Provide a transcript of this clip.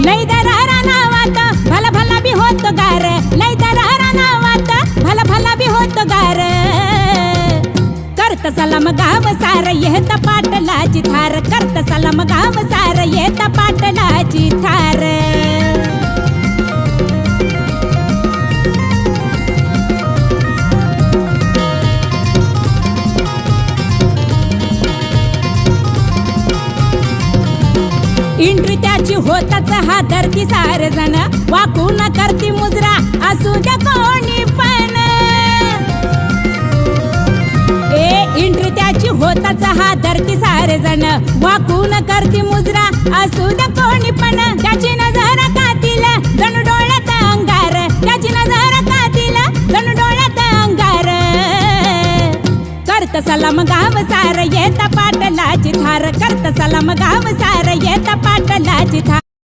लय दरारा नावात भला भला बी होत गार, लय दरारा नावात भला भला बी होत गार. करत सलाम गाव सार येत पाटलाची थार, करत सलाम गाव सार येत पाटलाची थार. इंट्री त्याची होताच हा धरती सारजण, वाकून करती मुजरा असू द्या कोणी पण. इंट्री त्याची होताच हा धरती सारजण, वाकून करती मुजरा असू द्या कोणी पण. त्याची नजर कातील जणू डोळ्यात अंगार, त्याची नजर कातील जणू डोळ्यात अंगार. करत सलाम गाव सार येत पाटलाची थार, करत सलाम गाव सार येत पाटलाची थार.